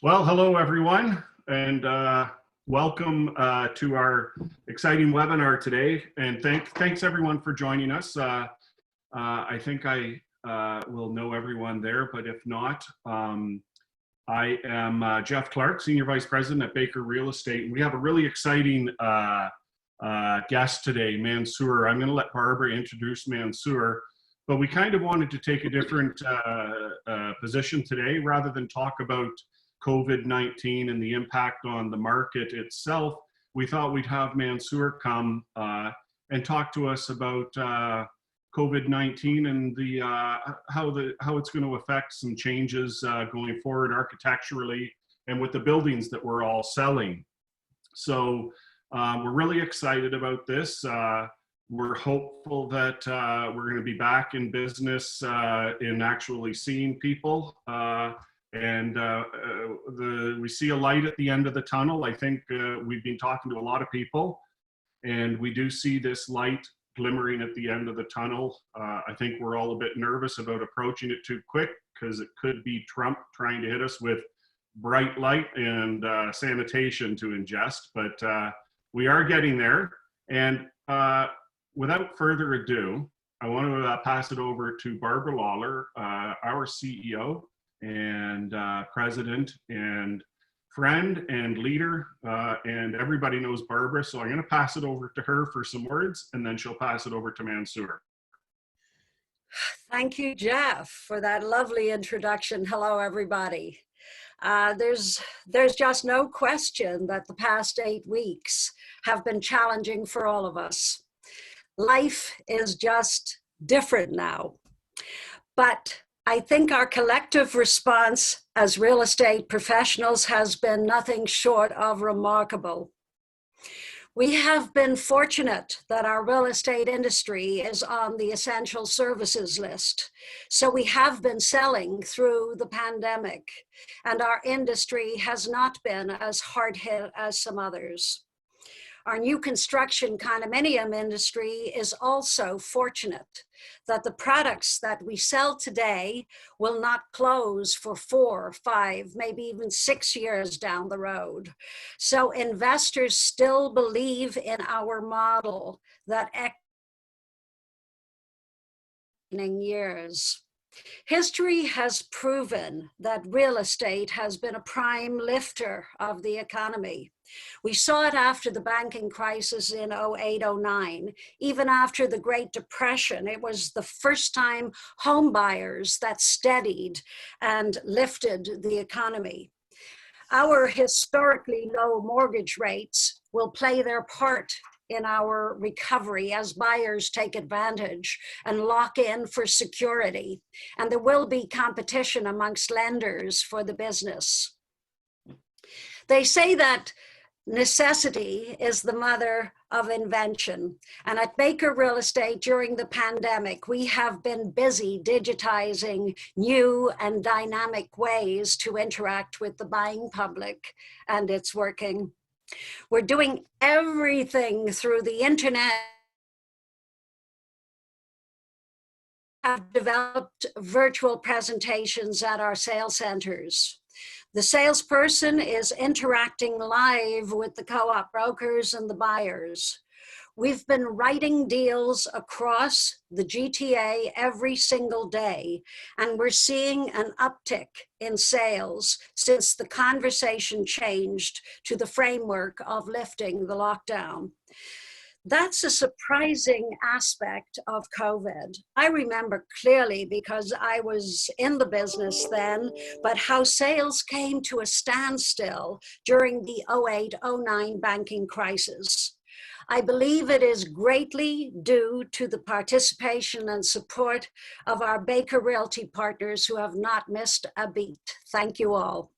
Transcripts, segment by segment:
Well, hello everyone, and welcome to our exciting webinar today. And thanks everyone for joining us. I think I will know everyone there, but if not, I am Jeff Clark, Senior Vice President at Baker Real Estate. And we have a really exciting guest today, Mansour. I'm going to let Barbara introduce Mansour, but we kind of wanted to take a different position today. Rather than talk about COVID-19 and the impact on the market itself, we thought we'd have Mansour come and talk to us about COVID-19 and the how it's going to affect some changes going forward architecturally and with the buildings that we're all selling. So we're really excited about this. We're hopeful that we're going to be back in business in actually seeing people. We see a light at the end of the tunnel. I think we've been talking to a lot of people, and we do see this light glimmering at the end of the tunnel. I think we're all a bit nervous about approaching it too quick because it could be Trump trying to hit us with bright light and sanitation to ingest, but we are getting there. And without further ado, I want to pass it over to Barbara Lawler, our CEO and president and friend and leader, and everybody knows Barbara, so I'm going to pass it over to her for some words, and then she'll pass it over to Mansour. Thank you, Jeff, for that lovely introduction. Hello, everybody. There's just no question that the past 8 weeks have been challenging for all of us. Life is just different now, but I think our collective response as real estate professionals has been nothing short of remarkable. We have been fortunate that our real estate industry is on the essential services list. So we have been selling through the pandemic, and our industry has not been as hard hit as some others. Our new construction condominium industry is also fortunate that the products that we sell today will not close for 4, 5, maybe even 6 years down the road. So investors still believe in our model that years. History has proven that real estate has been a prime lifter of the economy. We saw it after the banking crisis in 08-09. Even after the Great Depression, it was the first time home buyers that steadied and lifted the economy. Our historically low mortgage rates will play their part in our recovery as buyers take advantage and lock in for security. And there will be competition amongst lenders for the business. They say that necessity is the mother of invention. And at Baker Real Estate during the pandemic, we have been busy digitizing new and dynamic ways to interact with the buying public, and it's working. We're doing everything through the internet. Have developed virtual presentations at our sales centers. The salesperson is interacting live with the co-op brokers and the buyers. We've been writing deals across the GTA every single day, and we're seeing an uptick in sales since the conversation changed to the framework of lifting the lockdown. That's a surprising aspect of COVID. I remember clearly because I was in the business then, but how sales came to a standstill during the 08-09 banking crisis. I believe it is greatly due to the participation and support of our Baker Realty partners who have not missed a beat. Thank you all.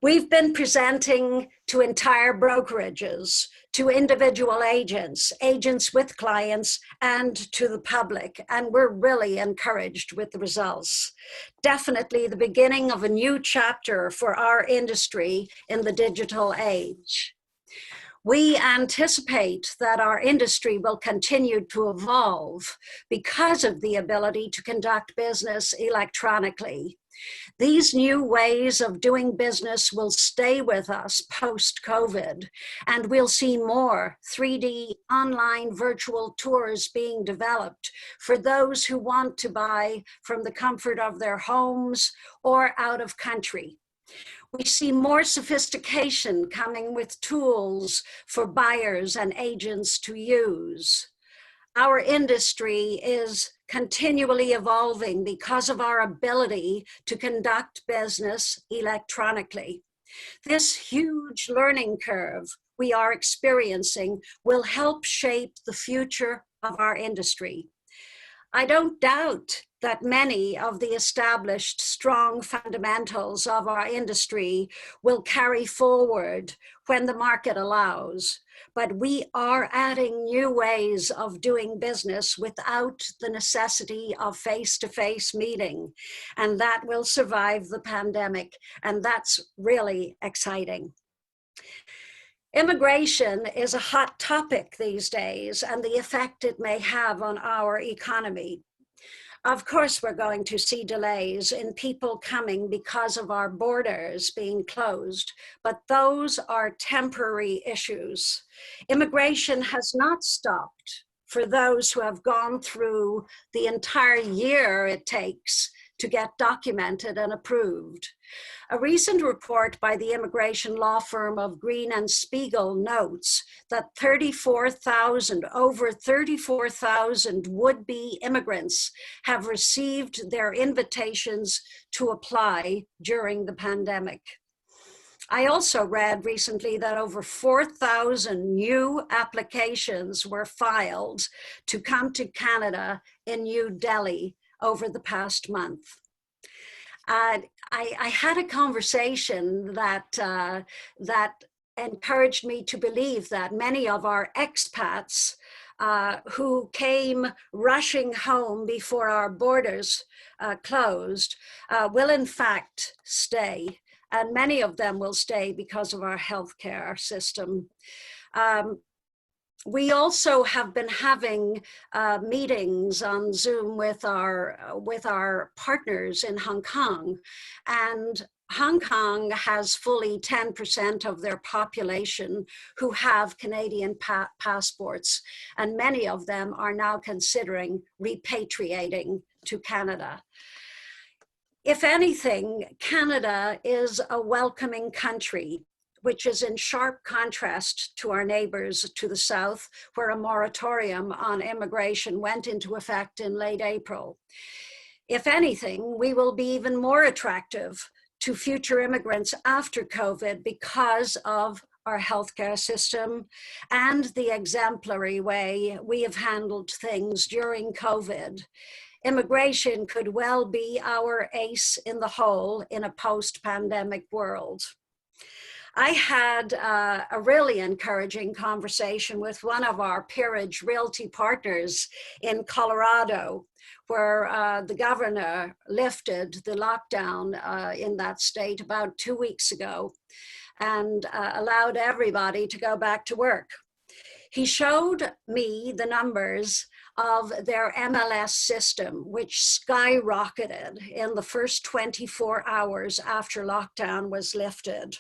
We've been presenting to entire brokerages, to individual agents, agents with clients, and to the public, and we're really encouraged with the results. Definitely the beginning of a new chapter for our industry in the digital age. We anticipate that our industry will continue to evolve because of the ability to conduct business electronically. These new ways of doing business will stay with us post-COVID, and we'll see more 3D online virtual tours being developed for those who want to buy from the comfort of their homes or out of country. We see more sophistication coming with tools for buyers and agents to use. Our industry is continually evolving because of our ability to conduct business electronically. This huge learning curve we are experiencing will help shape the future of our industry. I don't doubt that many of the established strong fundamentals of our industry will carry forward when the market allows, but we are adding new ways of doing business without the necessity of face-to-face meeting, and that will survive the pandemic, and that's really exciting. Immigration is a hot topic these days and the effect it may have on our economy. Of course, we're going to see delays in people coming because of our borders being closed, but those are temporary issues. Immigration has not stopped for those who have gone through the entire year it takes to get documented and approved. A recent report by the immigration law firm of Green and Spiegel notes that over 34,000 would-be immigrants have received their invitations to apply during the pandemic. I also read recently that over 4,000 new applications were filed to come to Canada in New Delhi over the past month. I had a conversation that encouraged me to believe that many of our expats who came rushing home before our borders closed will in fact stay, and many of them will stay because of our healthcare system. We also have been having meetings on Zoom with our partners in Hong Kong, and Hong Kong has fully 10% of their population who have Canadian passports, and many of them are now considering repatriating to Canada. If anything, Canada is a welcoming country, which is in sharp contrast to our neighbors to the south, where a moratorium on immigration went into effect in late April. If anything, we will be even more attractive to future immigrants after COVID because of our healthcare system and the exemplary way we have handled things during COVID. Immigration could well be our ace in the hole in a post-pandemic world. I had a really encouraging conversation with one of our Peerage Realty partners in Colorado, where the governor lifted the lockdown in that state about 2 weeks ago and allowed everybody to go back to work. He showed me the numbers of their MLS system, which skyrocketed in the first 24 hours after lockdown was lifted.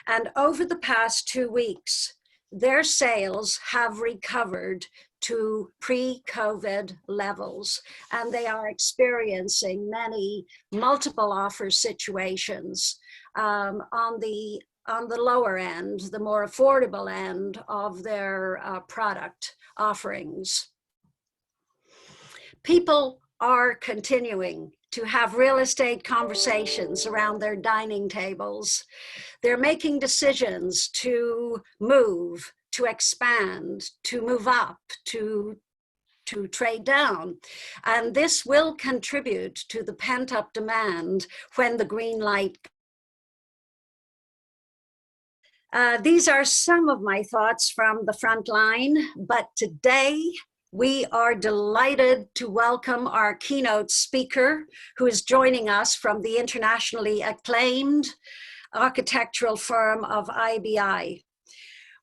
And over the past 2 weeks, their sales have recovered to pre-COVID levels, and they are experiencing many multiple offer situations on the lower end, the more affordable end of their product offerings. People are continuing to have real estate conversations around their dining tables. They're making decisions to move, to expand, to move up, to trade down. And this will contribute to the pent-up demand when the green light. These are some of my thoughts from the front line, but today we are delighted to welcome our keynote speaker, who is joining us from the internationally acclaimed architectural firm of IBI.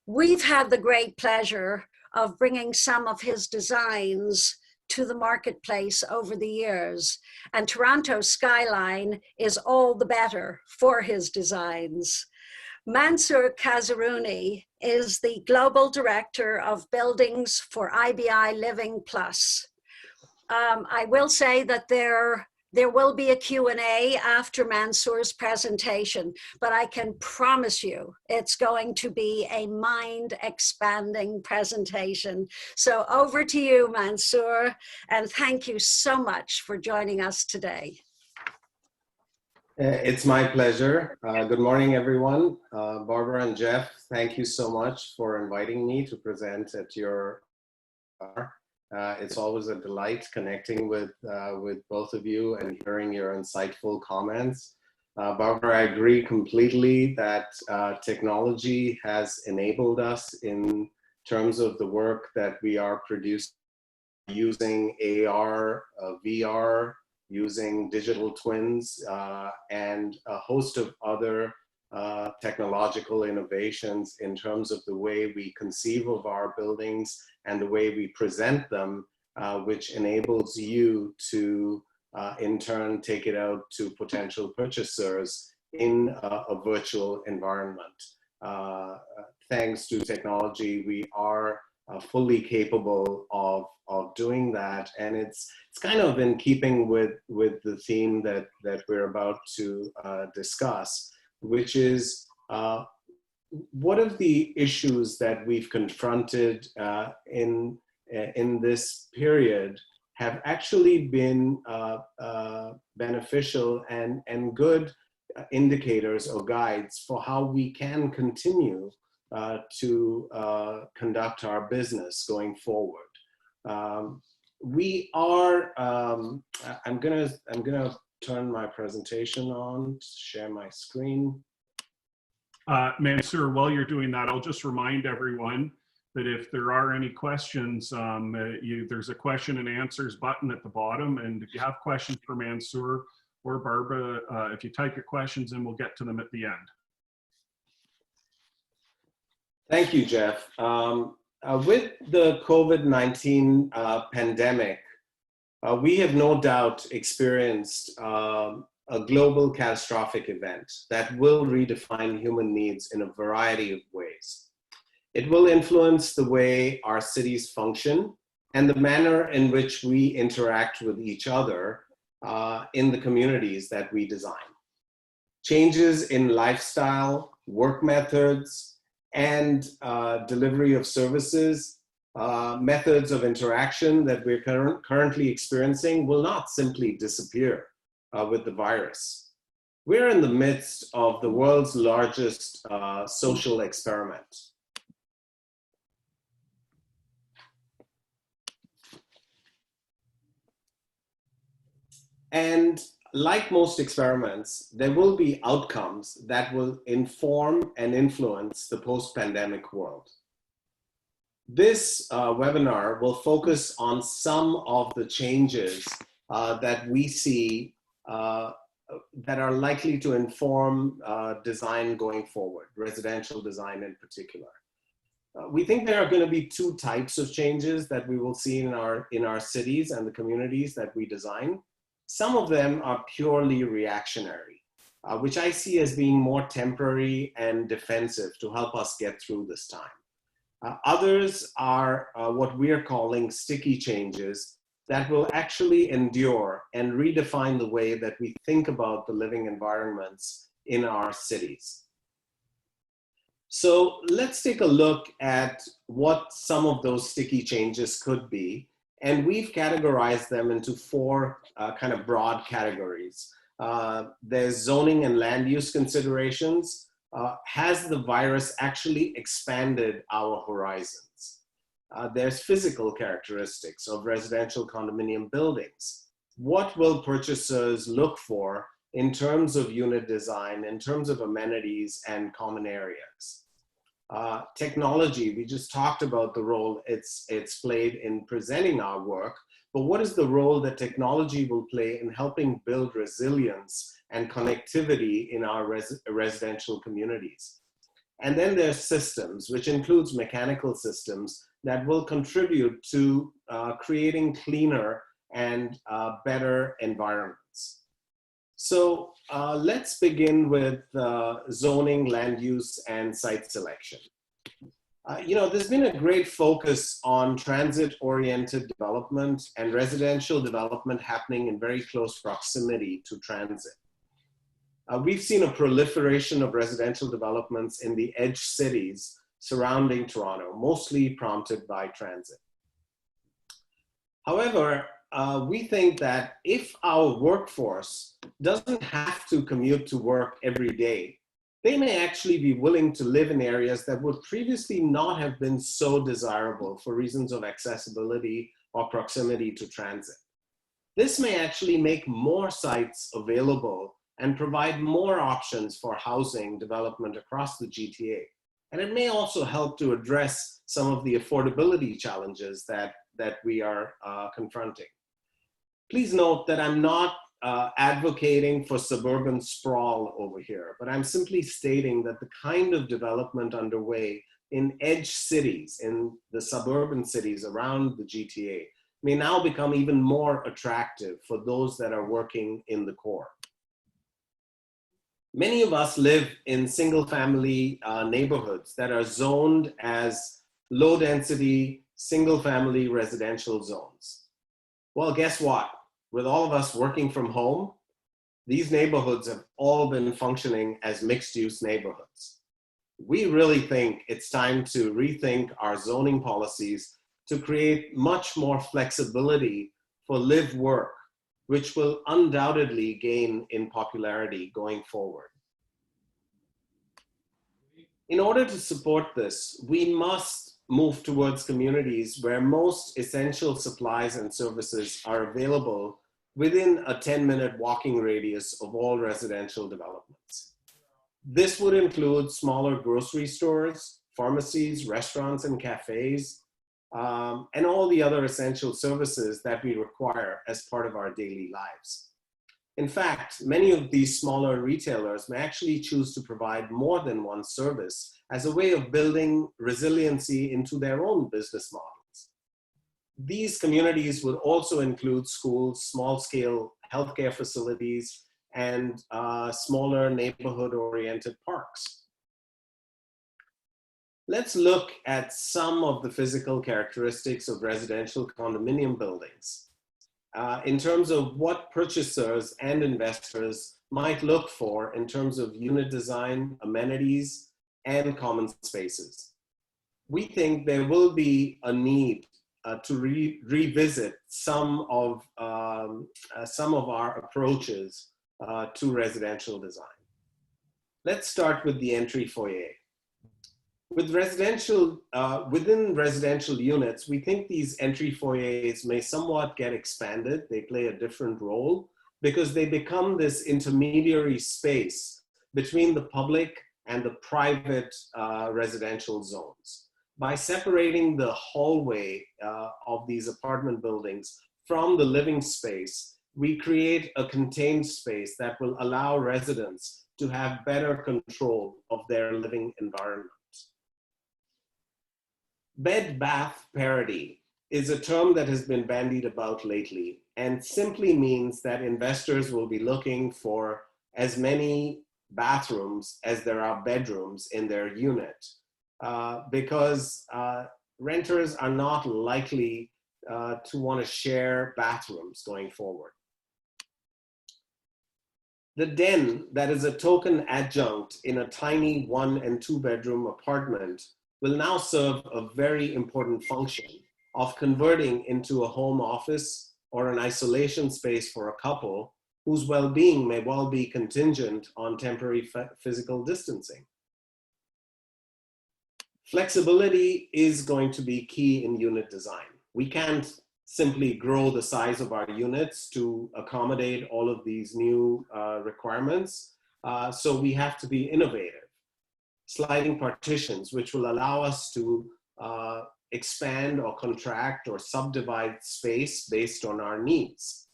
We've had the great pleasure of bringing some of his designs to the marketplace over the years, and Toronto's skyline is all the better for his designs. Mansour Kazarouni is the Global Director of Buildings for IBI Living Plus. I will say that there will be a Q&A after Mansour's presentation, but I can promise you it's going to be a mind-expanding presentation. So over to you, Mansour, and thank you so much for joining us today. It's my pleasure. Good morning, everyone. Barbara and Jeff, thank you so much for inviting me to present at your it's always a delight connecting with both of you and hearing your insightful comments. Barbara, I agree completely that technology has enabled us in terms of the work that we are producing using AR, VR, using digital twins, and a host of other technological innovations in terms of the way we conceive of our buildings and the way we present them, which enables you to, in turn, take it out to potential purchasers in a virtual environment. Thanks to technology, we are fully capable of doing that, and it's kind of in keeping with the theme that we're about to discuss, which is what are the issues that we've confronted in this period have actually been beneficial and good indicators or guides for how we can continue to conduct our business going forward. We are, I'm gonna turn my presentation on, share my screen. Mansour, while you're doing that, I'll just remind everyone that if there are any questions, there's a question and answers button at the bottom. And if you have questions for Mansour or Barbara, if you type your questions in, we'll get to them at the end. Thank you, Jeff. With the COVID-19 pandemic, we have no doubt experienced a global catastrophic event that will redefine human needs in a variety of ways. It will influence the way our cities function and the manner in which we interact with each other in the communities that we design. Changes in lifestyle, work methods, and delivery of services, methods of interaction that we're currently experiencing will not simply disappear with the virus. We're in the midst of the world's largest social experiment. And like most experiments, there will be outcomes that will inform and influence the post-pandemic world. This webinar will focus on some of the changes that we see that are likely to inform design going forward, residential design in particular. We think there are going to be two types of changes that we will see in our cities and the communities that we design. Some of them are purely reactionary, which I see as being more temporary and defensive to help us get through this time. Others are what we are calling sticky changes that will actually endure and redefine the way that we think about the living environments in our cities. So let's take a look at what some of those sticky changes could be. And we've categorized them into four kind of broad categories. There's zoning and land use considerations. Has the virus actually expanded our horizons? There's physical characteristics of residential condominium buildings. What will purchasers look for in terms of unit design, in terms of amenities and common areas? Technology, we just talked about the role it's played in presenting our work, but what is the role that technology will play in helping build resilience and connectivity in our residential communities? And then there's systems, which includes mechanical systems that will contribute to creating cleaner and better environments. So let's begin with zoning, land use, and site selection. There's been a great focus on transit-oriented development and residential development happening in very close proximity to transit. We've seen a proliferation of residential developments in the edge cities surrounding Toronto, mostly prompted by transit. However, we think that if our workforce doesn't have to commute to work every day, they may actually be willing to live in areas that would previously not have been so desirable for reasons of accessibility or proximity to transit. This may actually make more sites available and provide more options for housing development across the GTA. And it may also help to address some of the affordability challenges that we are confronting. Please note that I'm not advocating for suburban sprawl over here, but I'm simply stating that the kind of development underway in edge cities, in the suburban cities around the GTA, may now become even more attractive for those that are working in the core. Many of us live in single-family neighborhoods that are zoned as low-density, single-family residential zones. Well, guess what? With all of us working from home, these neighborhoods have all been functioning as mixed-use neighborhoods. We really think it's time to rethink our zoning policies to create much more flexibility for live-work, which will undoubtedly gain in popularity going forward. In order to support this, we must move towards communities where most essential supplies and services are available within a 10-minute walking radius of all residential developments. This would include smaller grocery stores, pharmacies, restaurants, and cafes, and all the other essential services that we require as part of our daily lives. In fact, many of these smaller retailers may actually choose to provide more than one service as a way of building resiliency into their own business models. These communities would also include schools, small-scale healthcare facilities, and smaller neighborhood-oriented parks. Let's look at some of the physical characteristics of residential condominium buildings in terms of what purchasers and investors might look for in terms of unit design, amenities, and common spaces. We think there will be a need to revisit some of our approaches to residential design. Let's start with the entry foyer. Within residential units, we think these entry foyers may somewhat get expanded. They play a different role because they become this intermediary space between the public and the private residential zones. By separating the hallway of these apartment buildings from the living space, we create a contained space that will allow residents to have better control of their living environment. Bed-bath parity is a term that has been bandied about lately and simply means that investors will be looking for as many bathrooms as there are bedrooms in their unit because renters are not likely to want to share bathrooms going forward. The den, that is a token adjunct in a tiny 1- and 2-bedroom apartment, will now serve a very important function of converting into a home office or an isolation space for a couple whose well-being may well be contingent on temporary physical distancing. Flexibility is going to be key in unit design. We can't simply grow the size of our units to accommodate all of these new requirements, so we have to be innovative. Sliding partitions, which will allow us to expand or contract or subdivide space based on our needs.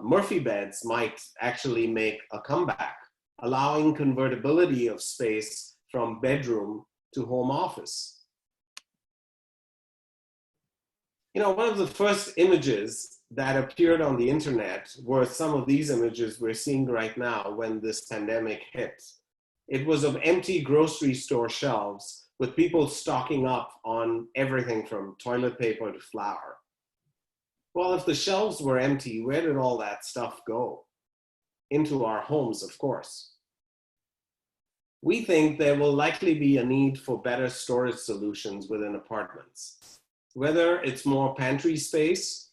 Murphy beds might actually make a comeback, allowing convertibility of space from bedroom to home office. You know, one of the first images that appeared on the internet were some of these images we're seeing right now when this pandemic hit. It was of empty grocery store shelves with people stocking up on everything from toilet paper to flour. Well, if the shelves were empty, where did all that stuff go? Into our homes, of course. We think there will likely be a need for better storage solutions within apartments, whether it's more pantry space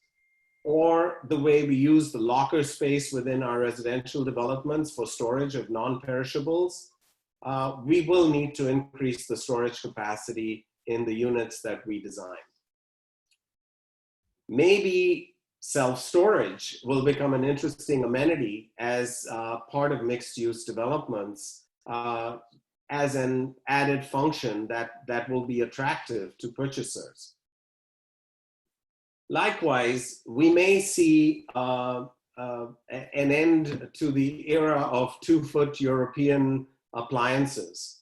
or the way we use the locker space within our residential developments for storage of non-perishables. We will need to increase the storage capacity in the units that we design. Maybe self-storage will become an interesting amenity as part of mixed-use developments, as an added function that will be attractive to purchasers. Likewise, we may see an end to the era of 2-foot European appliances.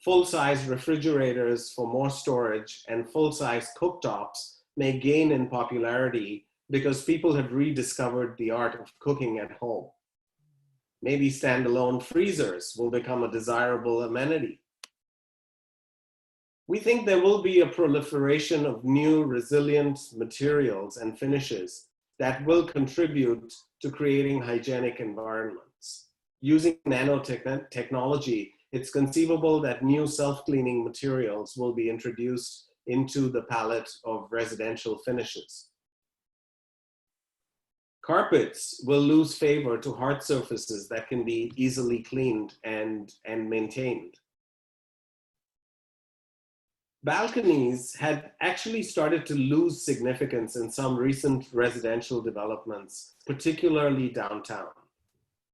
Full-size refrigerators for more storage and full-size cooktops may gain in popularity because people have rediscovered the art of cooking at home. Maybe standalone freezers will become a desirable amenity. We think there will be a proliferation of new resilient materials and finishes that will contribute to creating hygienic environments. Using nanotechnology, it's conceivable that new self-cleaning materials will be introduced into the palette of residential finishes. Carpets will lose favor to hard surfaces that can be easily cleaned and maintained. Balconies had actually started to lose significance in some recent residential developments, particularly downtown.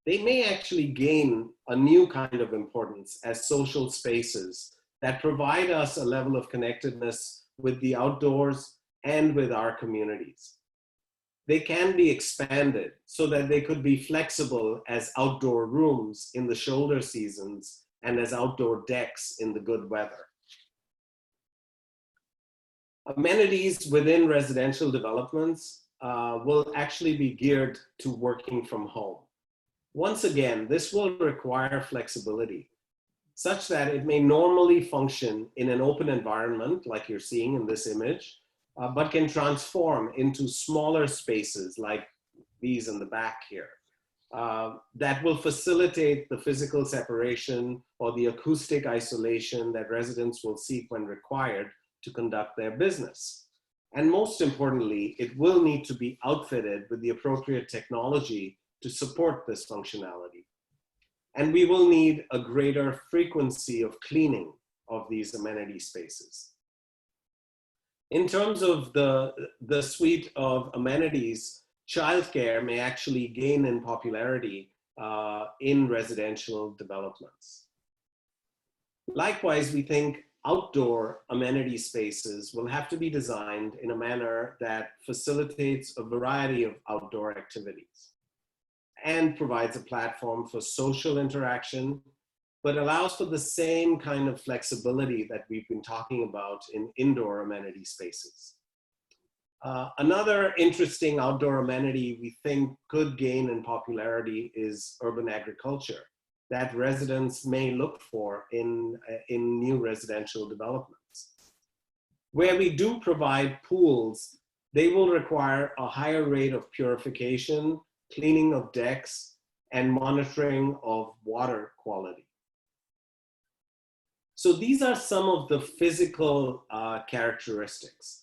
They may actually gain a new kind of importance as social spaces that provide us a level of connectedness with the outdoors and with our communities. They can be expanded so that they could be flexible as outdoor rooms in the shoulder seasons and as outdoor decks in the good weather. Amenities within residential developments will actually be geared to working from home. Once again, this will require flexibility such that it may normally function in an open environment like you're seeing in this image, but can transform into smaller spaces like these in the back here that will facilitate the physical separation or the acoustic isolation that residents will seek when required to conduct their business. And most importantly, it will need to be outfitted with the appropriate technology to support this functionality. And we will need a greater frequency of cleaning of these amenity spaces. In terms of the suite of amenities, childcare may actually gain in popularity in residential developments. Likewise, we think outdoor amenity spaces will have to be designed in a manner that facilitates a variety of outdoor activities and provides a platform for social interaction, but allows for the same kind of flexibility that we've been talking about in indoor amenity spaces. Another interesting outdoor amenity we think could gain in popularity is urban agriculture that residents may look for in new residential developments. Where we do provide pools, they will require a higher rate of purification, cleaning of decks, and monitoring of water quality. So these are some of the physical characteristics.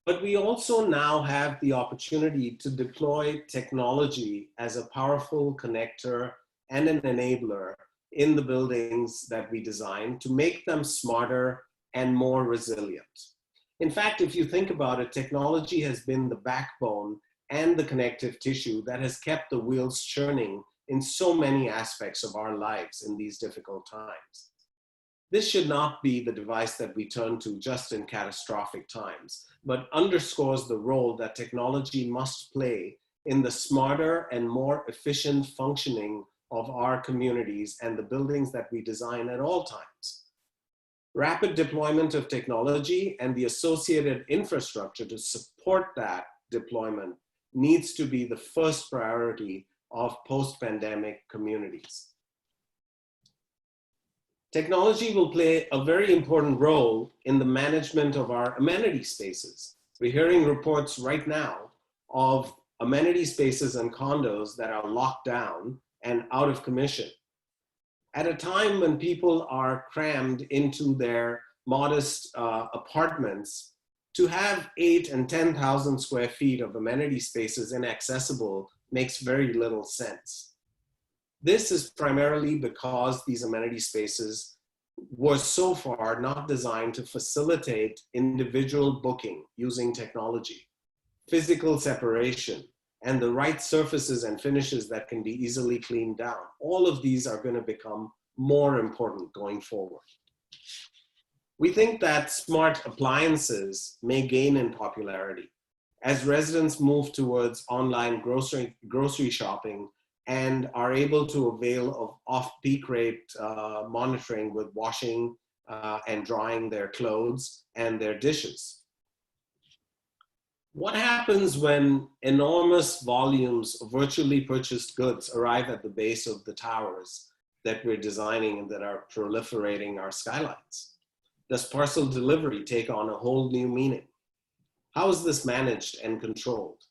But we also now have the opportunity to deploy technology as a powerful connector and an enabler in the buildings that we design to make them smarter and more resilient. In fact, if you think about it, technology has been the backbone and the connective tissue that has kept the wheels churning in so many aspects of our lives in these difficult times. This should not be the device that we turn to just in catastrophic times, but underscores the role that technology must play in the smarter and more efficient functioning of our communities and the buildings that we design at all times. Rapid deployment of technology and the associated infrastructure to support that deployment needs to be the first priority of post-pandemic communities. Technology will play a very important role in the management of our amenity spaces. We're hearing reports right now of amenity spaces and condos that are locked down and out of commission. At a time when people are crammed into their modest apartments, to have 8,000 and 10,000 square feet of amenity spaces inaccessible makes very little sense. This is primarily because these amenity spaces were so far not designed to facilitate individual booking using technology, physical separation, and the right surfaces and finishes that can be easily cleaned down. All of these are going to become more important going forward. We think that smart appliances may gain in popularity as residents move towards online grocery shopping and are able to avail of off-peak rate monitoring with washing and drying their clothes and their dishes. What happens when enormous volumes of virtually purchased goods arrive at the base of the towers that we're designing and that are proliferating our skylines? Does parcel delivery take on a whole new meaning? How is this managed and controlled?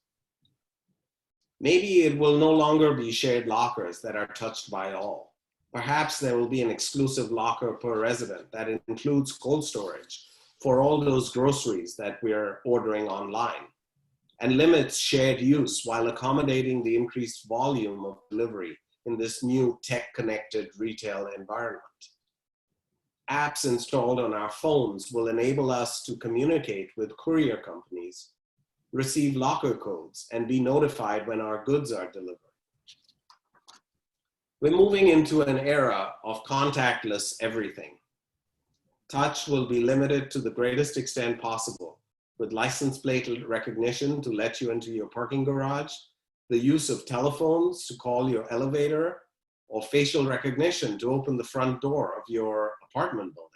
Maybe it will no longer be shared lockers that are touched by all. Perhaps there will be an exclusive locker per resident that includes cold storage for all those groceries that we're ordering online, and limits shared use while accommodating the increased volume of delivery in this new tech-connected retail environment. Apps installed on our phones will enable us to communicate with courier companies, receive locker codes, and be notified when our goods are delivered. We're moving into an era of contactless everything. Touch will be limited to the greatest extent possible, with license plate recognition to let you into your parking garage, the use of telephones to call your elevator, or facial recognition to open the front door of your apartment building.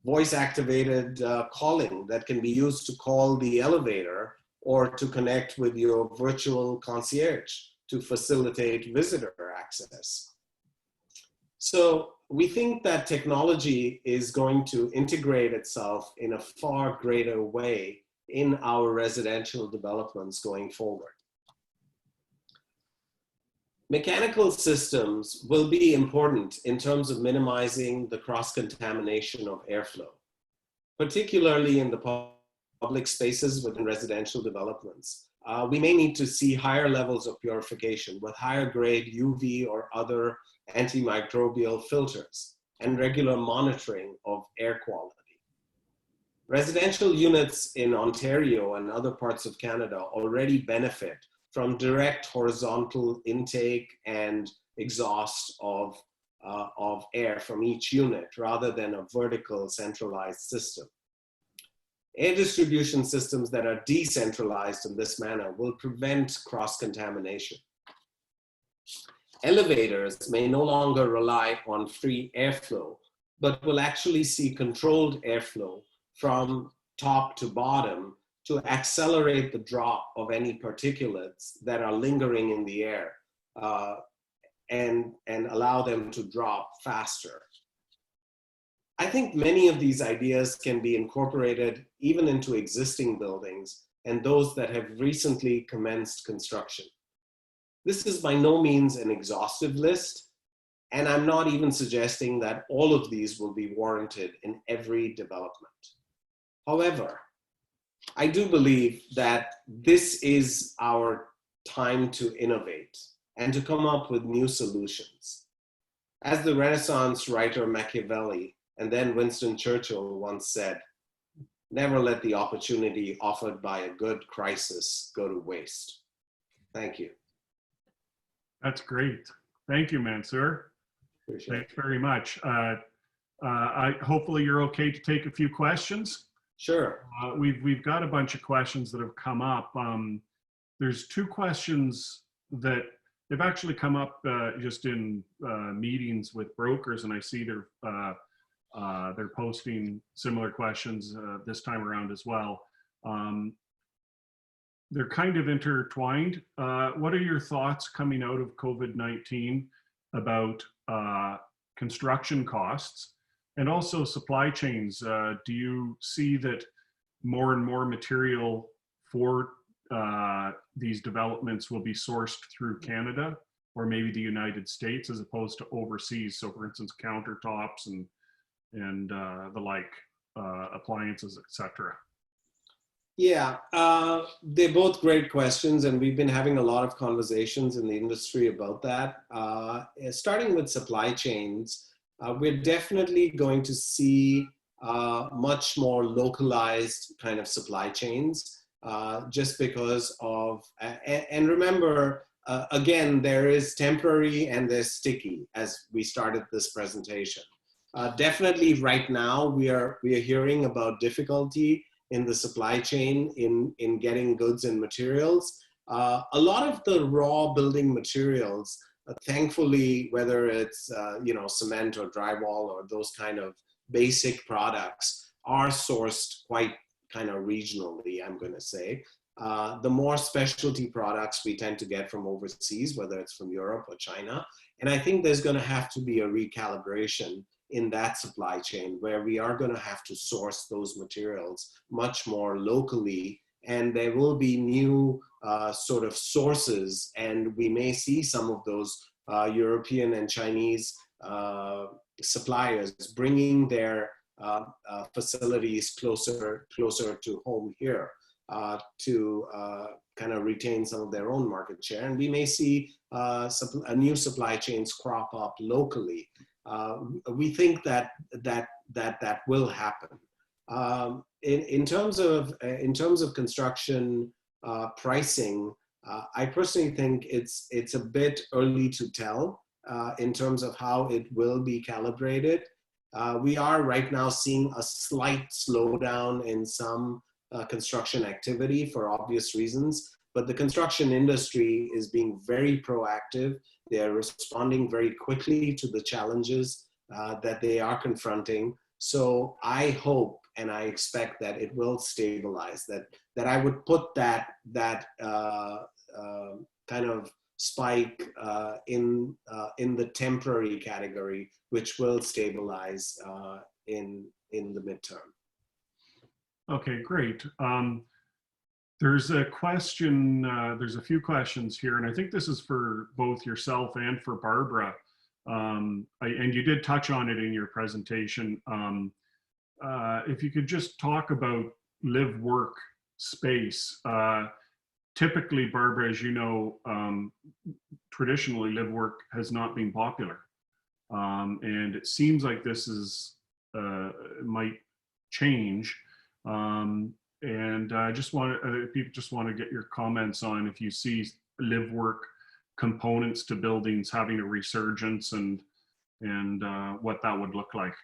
Voice-activated calling that can be used to call the elevator or to connect with your virtual concierge to facilitate visitor access. So we think that technology is going to integrate itself in a far greater way in our residential developments going forward. Mechanical systems will be important in terms of minimizing the cross-contamination of airflow, particularly in the public spaces within residential developments. We may need to see higher levels of purification with higher grade UV or other antimicrobial filters and regular monitoring of air quality. Residential units in Ontario and other parts of Canada already benefit from direct horizontal intake and exhaust of air from each unit rather than a vertical centralized system. Air distribution systems that are decentralized in this manner will prevent cross-contamination. Elevators may no longer rely on free airflow, but will actually see controlled airflow from top to bottom to accelerate the drop of any particulates that are lingering in the air and allow them to drop faster. I think many of these ideas can be incorporated even into existing buildings and those that have recently commenced construction. This is by no means an exhaustive list, and I'm not even suggesting that all of these will be warranted in every development. However, I do believe that this is our time to innovate and to come up with new solutions. As the Renaissance writer Machiavelli and then Winston Churchill once said, "Never let the opportunity offered by a good crisis go to waste." Thank you. That's great. Thank you, Mansoor. Thanks very much. Hopefully you're okay to take a few questions. Sure. We've got a bunch of questions that have come up. There's two questions that they've actually come up just in meetings with brokers, and I see they're They're posting similar questions this time around as well. They're kind of intertwined. What are your thoughts coming out of COVID-19 about construction costs and also supply chains? Do you see that more and more material for these developments will be sourced through Canada or maybe the United States as opposed to overseas? So for instance, countertops and the like, appliances, etc. Yeah, they're both great questions, and we've been having a lot of conversations in the industry about that. Starting with supply chains, we're definitely going to see much more localized kind of supply chains, just because of, and remember, again, there is temporary and there's sticky, as we started this presentation. Definitely right now, we are hearing about difficulty in the supply chain in getting goods and materials. A lot of the raw building materials, thankfully, whether it's cement or drywall or those kind of basic products, are sourced quite kind of regionally, I'm going to say. The more specialty products we tend to get from overseas, whether it's from Europe or China. And I think there's going to have to be a recalibration in that supply chain where we are going to have to source those materials much more locally, and there will be new sort of sources, and we may see some of those European and Chinese suppliers bringing their facilities closer to home here to kind of retain some of their own market share, and we may see new supply chains crop up locally. We think that will happen. In terms of construction pricing, I personally think it's a bit early to tell in terms of how it will be calibrated. We are right now seeing a slight slowdown in some construction activity for obvious reasons, but the construction industry is being very proactive. They're responding very quickly to the challenges that they are confronting. So I hope and I expect that it will stabilize, that I would put that kind of spike in the temporary category, which will stabilize in the midterm. Okay, great. There's a question, there's a few questions here, and I think this is for both yourself and for Barbara. And you did touch on it in your presentation. If you could just talk about live-work space. Typically, Barbara, as you know, traditionally live-work has not been popular. And it seems like this is might change. And I just want people just want to get your comments on if you see live work components to buildings having a resurgence and what that would look like.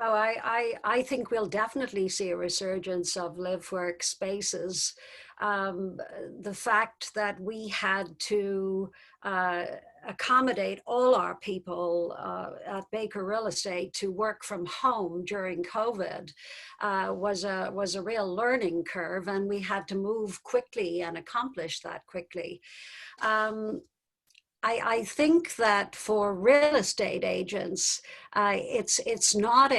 Oh, I think we'll definitely see a resurgence of live work spaces. The fact that we had to accommodate all our people at Baker Real Estate to work from home during COVID was a real learning curve, and we had to move quickly and accomplish that quickly. I think that for real estate agents, it's not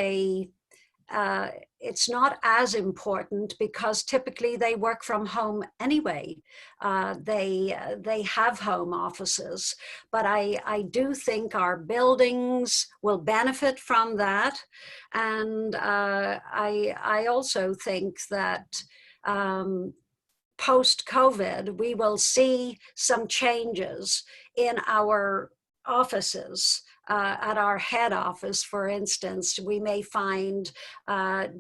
as important because typically they work from home anyway. They have home offices, but I do think our buildings will benefit from that, and I also think that post-COVID, we will see some changes in our offices. At our head office, for instance, we may find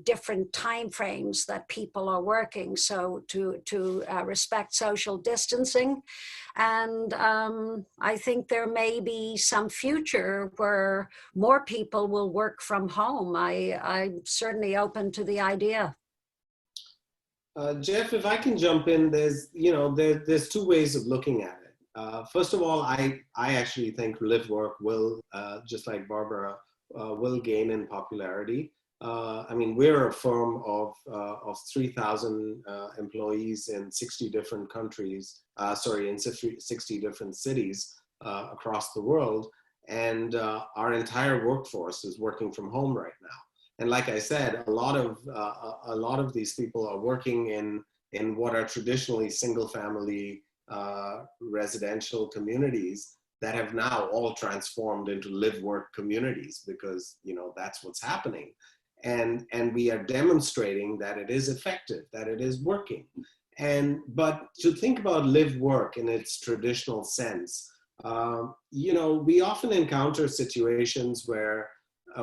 different timeframes that people are working, so to respect social distancing. And I think there may be some future where more people will work from home. I'm certainly open to the idea. Jeff, if I can jump in, there's two ways of looking at it. First of all, I actually think live work will, just like Barbara will gain in popularity. I mean, we're a firm of 3,000 employees in 60 different countries, in 60 different cities across the world. And our entire workforce is working from home right now. And like I said, a lot of these people are working in what are traditionally single-family residential communities that have now all transformed into live-work communities, because that's what's happening. And we are demonstrating that it is effective, that it is working. But to think about live work in its traditional sense, we often encounter situations where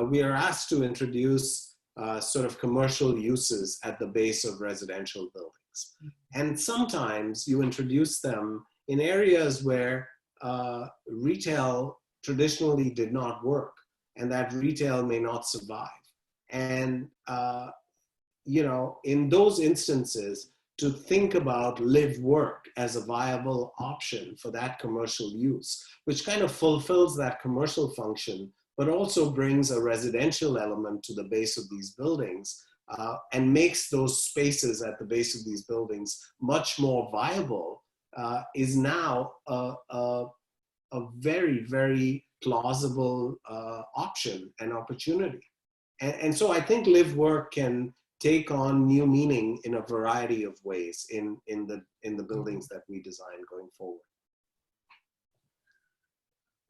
we are asked to introduce sort of commercial uses at the base of residential buildings. And sometimes you introduce them in areas where retail traditionally did not work, and that retail may not survive. And, in those instances, to think about live work as a viable option for that commercial use, which kind of fulfills that commercial function, but also brings a residential element to the base of these buildings and makes those spaces at the base of these buildings much more viable, is now a very, very plausible option and opportunity. And so I think live work can take on new meaning in a variety of ways in the buildings that we design going forward.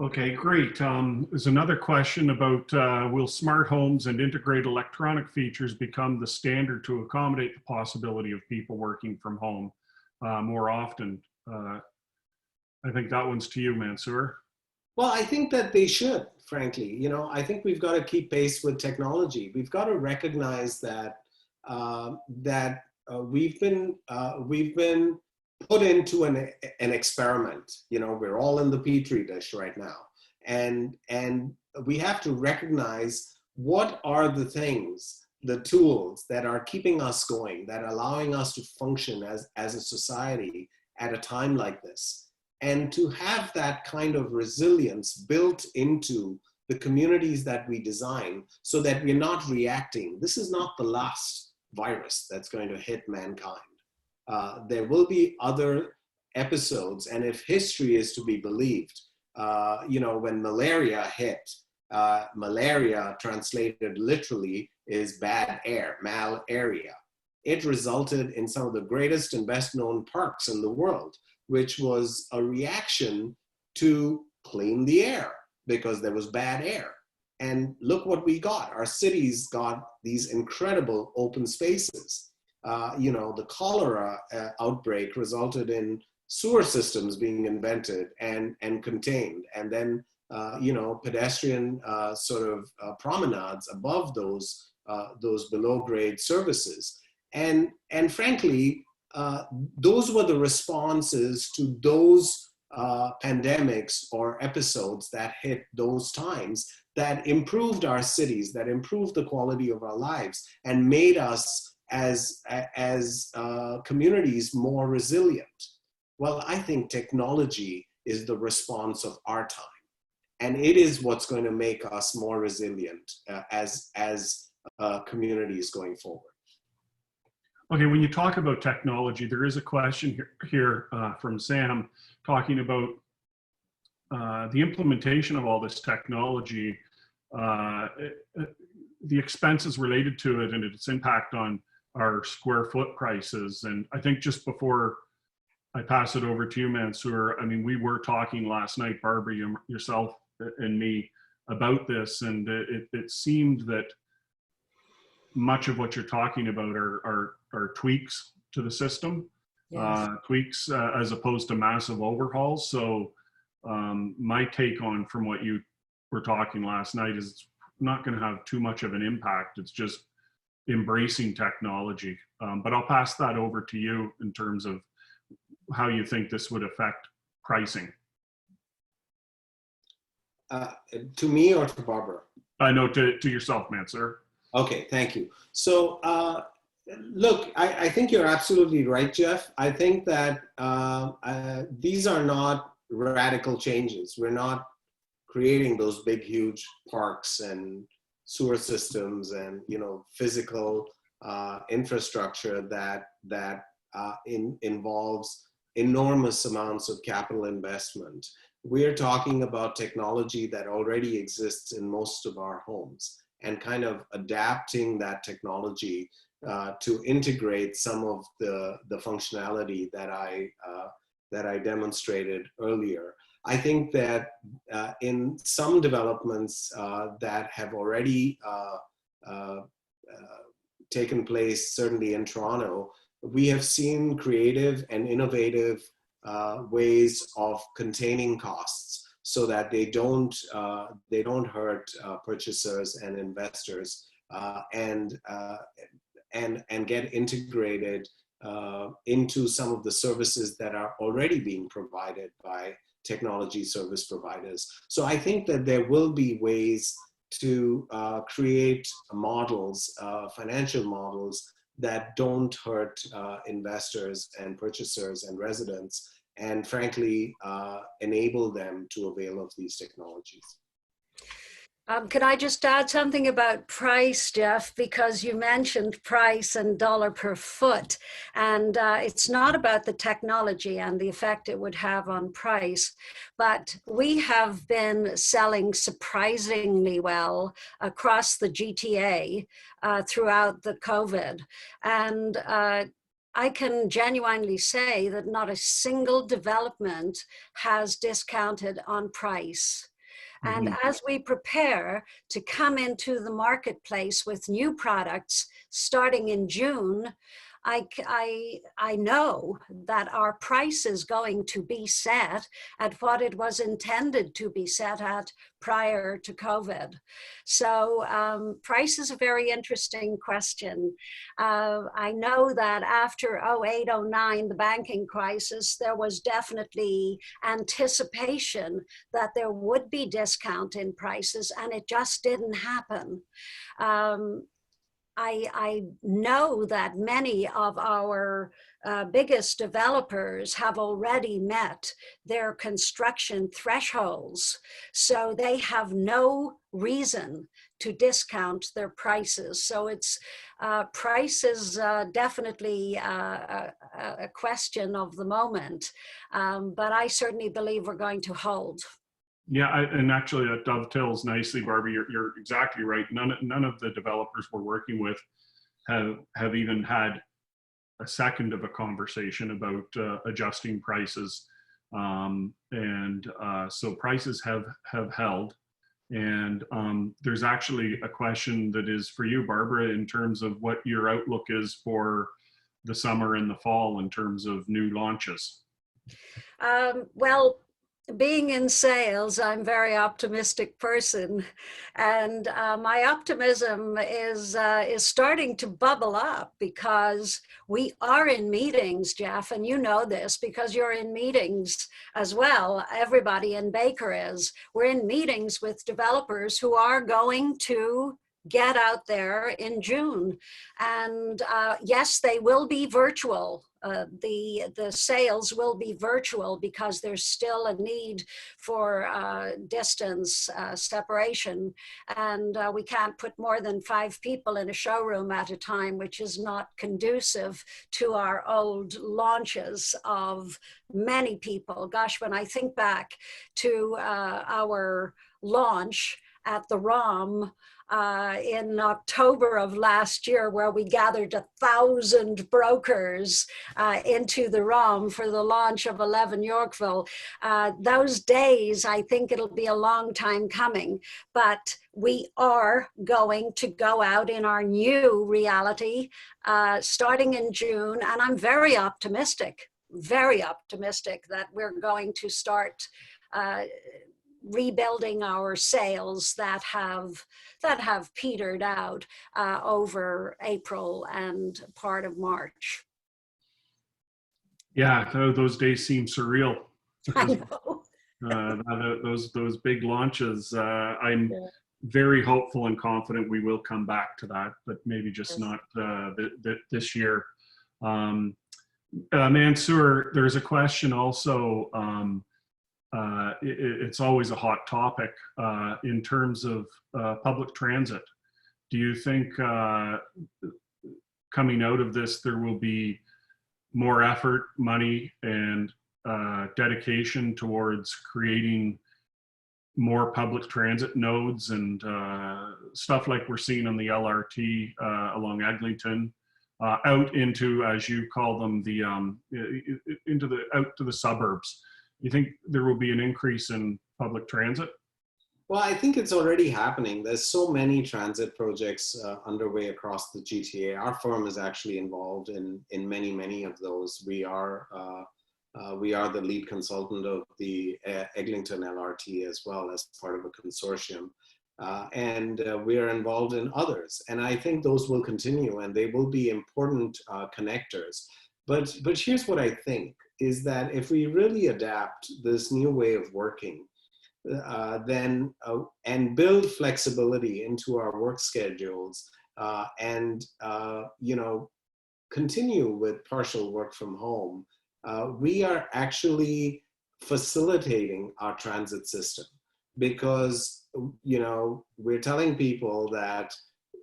Okay, great. There's another question about will smart homes and integrated electronic features become the standard to accommodate the possibility of people working from home more often? I think that one's to you, Mansoor. Well, I think that they should, frankly. I think we've got to keep pace with technology. We've got to recognize that we've been put into an experiment. We're all in the petri dish right now, and we have to recognize what are the things, the tools that are keeping us going, that are allowing us to function as a society at a time like this. And to have that kind of resilience built into the communities that we design so that we're not reacting. This is not the last virus that's going to hit mankind. There will be other episodes, and if history is to be believed, when malaria hit, malaria translated literally is bad air, malaria. It resulted in some of the greatest and best known parks in the world, which was a reaction to clean the air because there was bad air. And look what we got. Our cities got these incredible open spaces. The cholera outbreak resulted in sewer systems being invented and contained. And then, pedestrian promenades above those below grade services. And frankly, those were the responses to those pandemics or episodes that hit those times that improved our cities, that improved the quality of our lives, and made us as communities more resilient. Well, I think technology is the response of our time, and it is what's going to make us more resilient as communities going forward. Okay, when you talk about technology, there is a question here from Sam talking about the implementation of all this technology, the expenses related to it and its impact on our square foot prices. And I think just before I pass it over to you, Mansoor, I mean, we were talking last night, Barbara, yourself and me, about this, and it seemed that much of what you're talking about are tweaks to the system, yes. Tweaks as opposed to massive overhauls. So my take on from what you were talking last night is it's not going to have too much of an impact. It's just embracing technology. But I'll pass that over to you in terms of how you think this would affect pricing. To me or to Barbara? No, to yourself, Mansoor. Okay, thank you. So look, I think you're absolutely right, Jeff. I think that these are not radical changes. We're not creating those big, huge parks and sewer systems and, you know, physical infrastructure that involves enormous amounts of capital investment. We're talking about technology that already exists in most of our homes, and kind of adapting that technology to integrate some of the functionality that I demonstrated earlier. I think that in some developments that have already taken place, certainly in Toronto, we have seen creative and innovative ways of containing costs so that they don't hurt purchasers and investors, and get integrated into some of the services that are already being provided by technology service providers. So I think that there will be ways to create models, financial models, that don't hurt investors and purchasers and residents, and frankly, enable them to avail of these technologies. Can I just add something about price, Jeff? Because you mentioned price and dollar per foot, and it's not about the technology and the effect it would have on price, but we have been selling surprisingly well across the GTA throughout the COVID. And I can genuinely say that not a single development has discounted on price. And as we prepare to come into the marketplace with new products starting in June, I know that our price is going to be set at what it was intended to be set at prior to COVID. So price is a very interesting question. I know that after 08, 09, the banking crisis, there was definitely anticipation that there would be discount in prices, and it just didn't happen. I know that many of our biggest developers have already met their construction thresholds, so they have no reason to discount their prices. So it's price is definitely a question of the moment, but I certainly believe we're going to hold. Yeah, and actually that dovetails nicely, Barbie. You're exactly right. None of the developers we're working with have even had a second of a conversation about adjusting prices, so prices have held. And there's actually a question that is for you, Barbara, in terms of what your outlook is for the summer and the fall in terms of new launches. Well, being in sales, I'm a very optimistic person, and my optimism is starting to bubble up because we are in meetings, Jeff, and you know this because you're in meetings as well. Everybody in Baker is. We're in meetings with developers who are going to get out there in June, and yes, they will be virtual. The sales will be virtual because there's still a need for distance separation, and we can't put more than 5 people in a showroom at a time, which is not conducive to our old launches of many people. Gosh, when I think back to our launch at the ROM in October of last year, where we gathered 1,000 brokers into the ROM for the launch of 11 Yorkville. Those days, I think it'll be a long time coming, but we are going to go out in our new reality starting in June, and I'm very optimistic that we're going to start rebuilding our sales that have petered out over April and part of March. Yeah, those days seem surreal. I know. Those big launches. I'm very hopeful and confident we will come back to that, but maybe just not this year. Mansoor, there's a question also. it's always a hot topic in terms of public transit. Do you think coming out of this, there will be more effort, money, and dedication towards creating more public transit nodes and stuff like we're seeing on the LRT along Eglinton, out into, as you call them, the out to the suburbs? You think there will be an increase in public transit? Well, I think it's already happening. There's so many transit projects underway across the GTA. Our firm is actually involved in many of those. We are the lead consultant of the Eglinton LRT as well as part of a consortium. And we are involved in others. And I think those will continue and they will be important connectors. But here's what I think, is that if we really adapt this new way of working, and build flexibility into our work schedules and continue with partial work from home, we are actually facilitating our transit system, because we're telling people that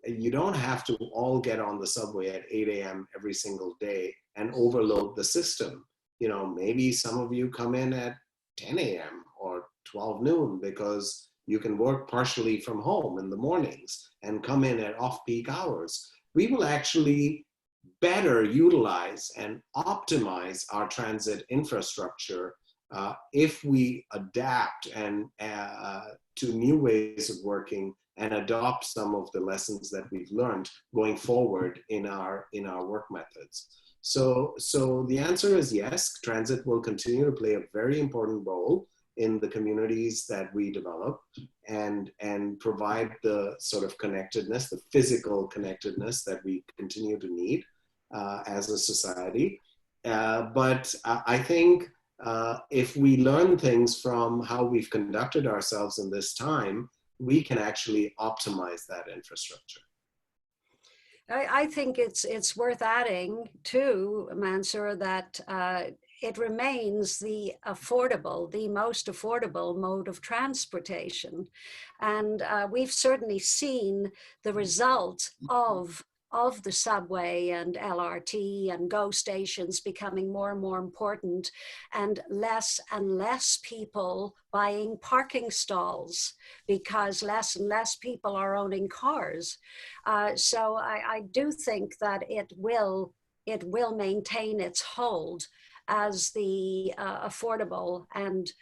you don't have to all get on the subway at 8 a.m. every single day and overload the system. Maybe some of you come in at 10 a.m. or 12 noon because you can work partially from home in the mornings and come in at off-peak hours. We will actually better utilize and optimize our transit infrastructure if we adapt and to new ways of working and adopt some of the lessons that we've learned going forward in our work methods. So the answer is yes, transit will continue to play a very important role in the communities that we develop and provide the sort of connectedness, the physical connectedness that we continue to need as a society. But I think if we learn things from how we've conducted ourselves in this time, we can actually optimize that infrastructure. I think it's worth adding too, Mansour, that it remains the most affordable mode of transportation. And we've certainly seen the result of the subway and LRT and GO stations becoming more and more important, and less people buying parking stalls because less and less people are owning cars. So I do think that it will maintain its hold as the affordable and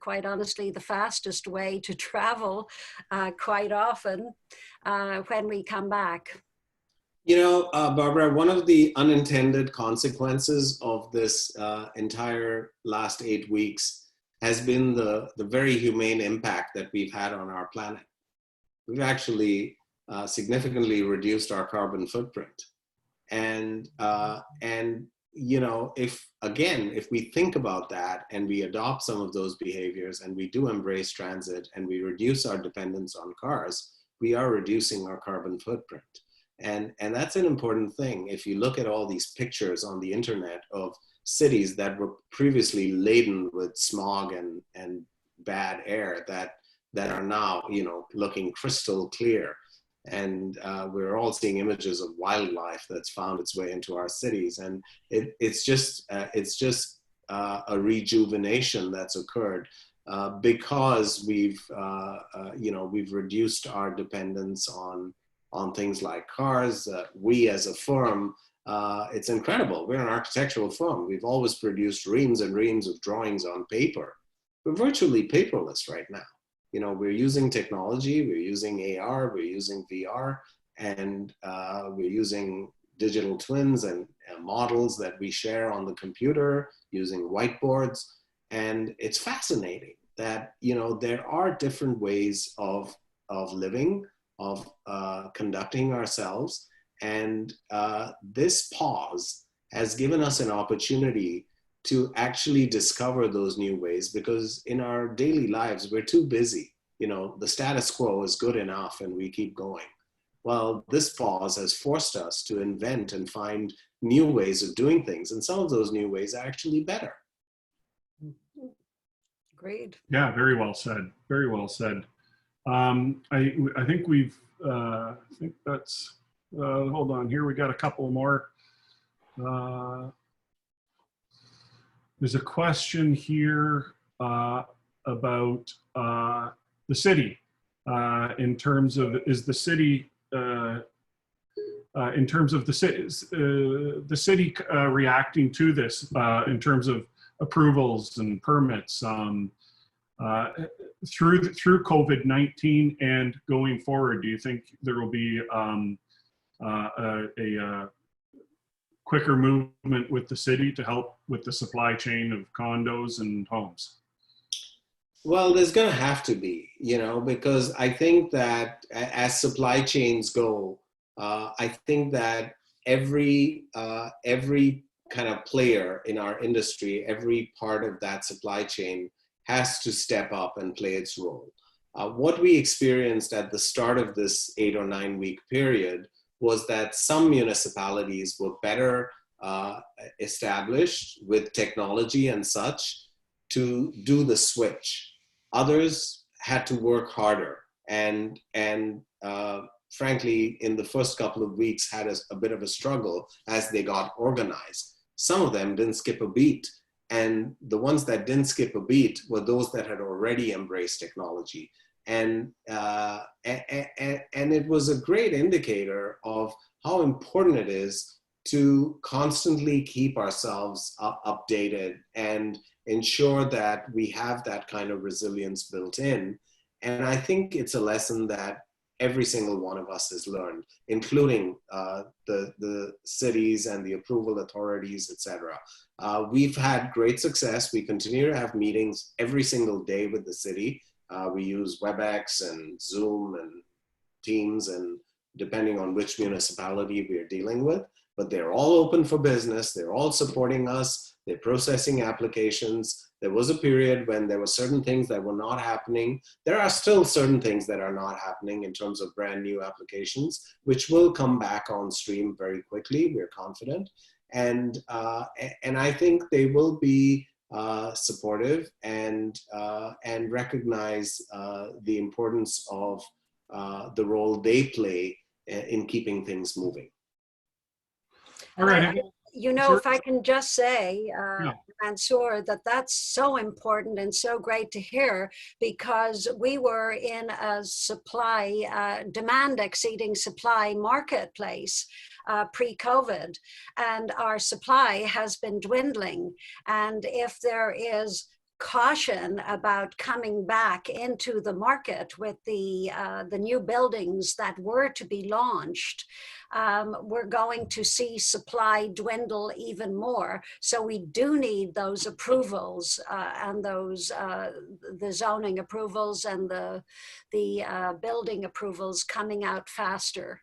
quite honestly, the fastest way to travel quite often when we come back. Barbara, one of the unintended consequences of this entire last 8 weeks has been the very humane impact that we've had on our planet. We've actually significantly reduced our carbon footprint. And if we think about that and we adopt some of those behaviors and we do embrace transit and we reduce our dependence on cars, we are reducing our carbon footprint. And that's an important thing. If you look at all these pictures on the internet of cities that were previously laden with smog and bad air that are now, looking crystal clear. And we're all seeing images of wildlife that's found its way into our cities. And it's just a rejuvenation that's occurred because we've reduced our dependence on things like cars. We as a firm, it's incredible. We're an architectural firm. We've always produced reams and reams of drawings on paper. We're virtually paperless right now. We're using technology, we're using AR, we're using VR, and we're using digital twins and models that we share on the computer using whiteboards. And it's fascinating that, there are different ways of living, of conducting ourselves. And this pause has given us an opportunity to actually discover those new ways, because in our daily lives, we're too busy. The status quo is good enough and we keep going. Well, this pause has forced us to invent and find new ways of doing things. And some of those new ways are actually better. Agreed. Yeah, very well said. Very well said. I think we've, I think that's, hold on here. We got a couple more. There's a question here about the city in terms of, is the city, in terms of the city reacting to this in terms of approvals and permits through COVID-19 and going forward? Do you think there will be a quicker movement with the city to help with the supply chain of condos and homes? Well, there's going to have to be, because I think that as supply chains go, I think that every kind of player in our industry, every part of that supply chain has to step up and play its role. What we experienced at the start of this 8 or 9 week period was that some municipalities were better established with technology and such to do the switch. Others had to work harder and frankly, in the first couple of weeks had a bit of a struggle as they got organized. Some of them didn't skip a beat. And the ones that didn't skip a beat were those that had already embraced technology. And it was a great indicator of how important it is to constantly keep ourselves updated and ensure that we have that kind of resilience built in. And I think it's a lesson that every single one of us has learned, including the cities and the approval authorities, etc. We've had great success. We continue to have meetings every single day with the city. We use WebEx and Zoom and Teams, and depending on which municipality we are dealing with, but they're all open for business. They're all supporting us. They're processing applications. There was a period when there were certain things that were not happening. There are still certain things that are not happening in terms of brand new applications, which will come back on stream very quickly, we're confident. And I think they will be supportive and recognize the importance of the role they play in keeping things moving. All right. If I can just say, Yeah. Mansoor, that's so important and so great to hear, because we were in a demand exceeding supply marketplace pre-COVID, and our supply has been dwindling. And if there is caution about coming back into the market with the new buildings that were to be launched, we're going to see supply dwindle even more. So we do need those approvals and those the zoning approvals and the building approvals coming out faster.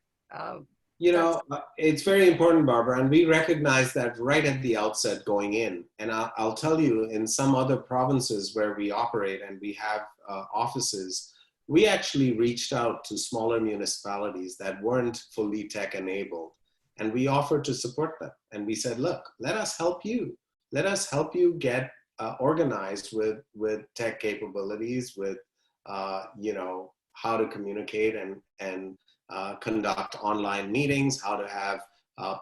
It's very important, Barbara, and we recognize that right at the outset going in. And I'll tell you, in some other provinces where we operate and we have offices, we actually reached out to smaller municipalities that weren't fully tech enabled. And we offered to support them. And we said, look, let us help you. Let us help you get organized with tech capabilities, with, how to communicate and conduct online meetings, how to have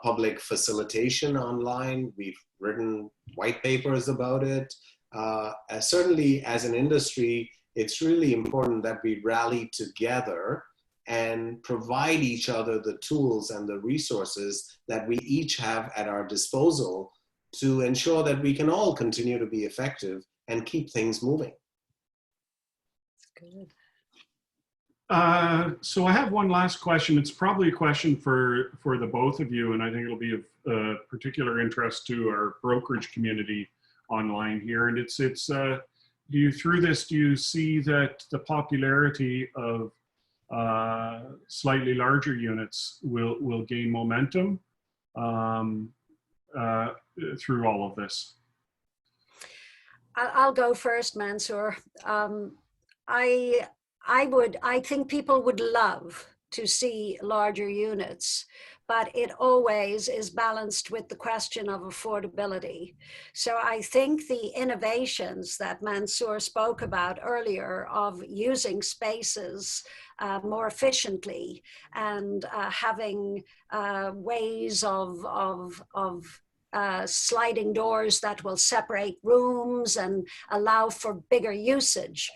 public facilitation online. We've written white papers about it. Certainly as an industry, it's really important that we rally together and provide each other the tools and the resources that we each have at our disposal to ensure that we can all continue to be effective and keep things moving. That's good. So I have one last question. It's probably a question for the both of you, and I think it'll be of particular interest to our brokerage community online here. And it's do you see that the popularity of slightly larger units will gain momentum through all of this? I'll go first, Mansoor. I think people would love to see larger units, but it always is balanced with the question of affordability. So I think the innovations that Mansour spoke about earlier of using spaces more efficiently and having ways of sliding doors that will separate rooms and allow for bigger usage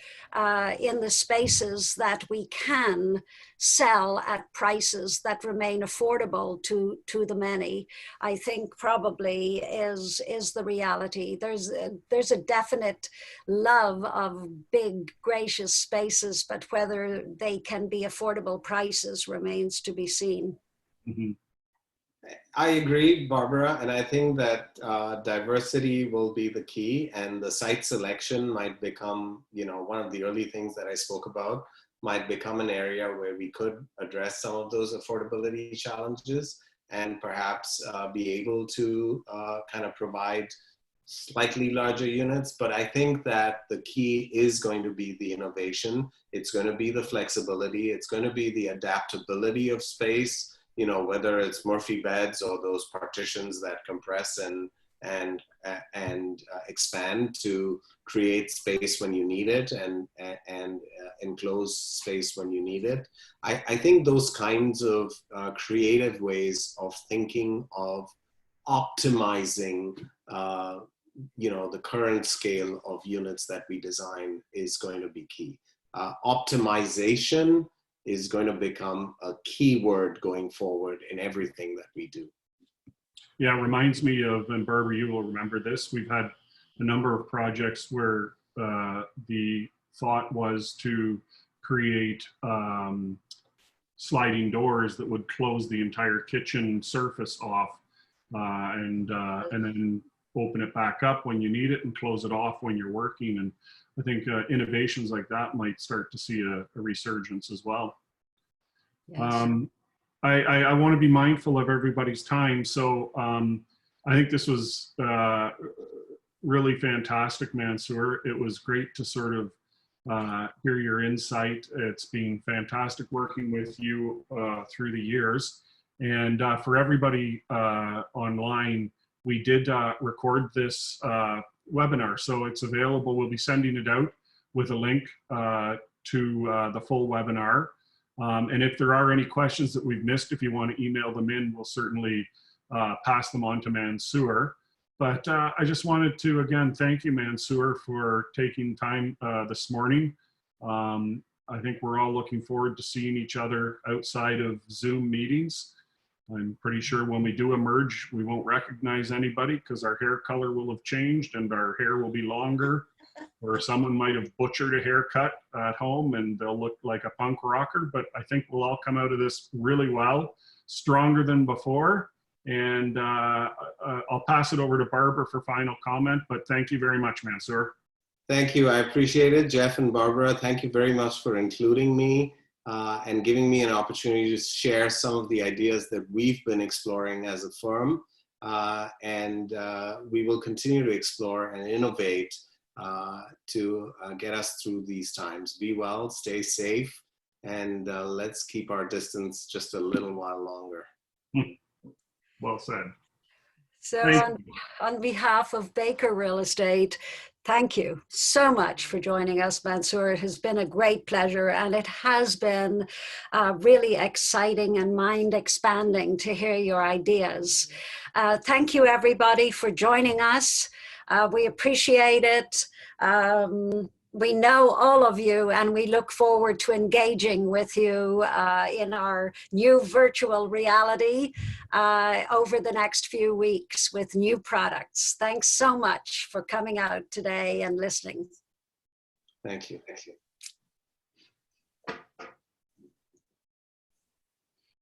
in the spaces that we can sell at prices that remain affordable to the many, I think probably is the reality. There's a definite love of big, gracious spaces, but whether they can be affordable prices remains to be seen. Mm-hmm. I agree, Barbara, and I think that diversity will be the key, and the site selection might become, one of the early things that I spoke about, might become an area where we could address some of those affordability challenges and perhaps be able to kind of provide slightly larger units. But I think that the key is going to be the innovation. It's going to be the flexibility. It's going to be the adaptability of space. Whether it's Murphy beds or those partitions that compress and expand to create space when you need it and enclose space when you need it. I think those kinds of creative ways of thinking of optimizing the current scale of units that we design is going to be key. Optimization is going to become a key word going forward in everything that we do. Yeah, it reminds me of, and Barbara, you will remember this, we've had a number of projects where the thought was to create sliding doors that would close the entire kitchen surface off and then open it back up when you need it and close it off when you're working. And I think innovations like that might start to see a resurgence as well. Yes. I want to be mindful of everybody's time. So I think this was really fantastic, Mansour. It was great to sort of hear your insight. It's been fantastic working with you through the years. And for everybody online, we did record this webinar, so it's available. We'll be sending it out with a link to the full webinar. And if there are any questions that we've missed, if you want to email them in, we'll certainly pass them on to Mansour. But I just wanted to, again, thank you, Mansour, for taking time this morning. I think we're all looking forward to seeing each other outside of Zoom meetings. I'm pretty sure when we do emerge, we won't recognize anybody because our hair color will have changed and our hair will be longer, or someone might have butchered a haircut at home and they'll look like a punk rocker. But I think we'll all come out of this really well, stronger than before. And I'll pass it over to Barbara for final comment, but thank you very much, Mansour. Thank you, I appreciate it. Jeff and Barbara, thank you very much for including me and giving me an opportunity to share some of the ideas that we've been exploring as a firm. We will continue to explore and innovate to get us through these times. Be well, stay safe, and let's keep our distance just a little while longer. Well said. So on behalf of Baker Real Estate, thank you so much for joining us, Mansour. It has been a great pleasure, and it has been really exciting and mind-expanding to hear your ideas. Thank you, everybody, for joining us. We appreciate it. We know all of you, and we look forward to engaging with you in our new virtual reality over the next few weeks with new products. Thanks so much for coming out today and listening. Thank you. Thank you.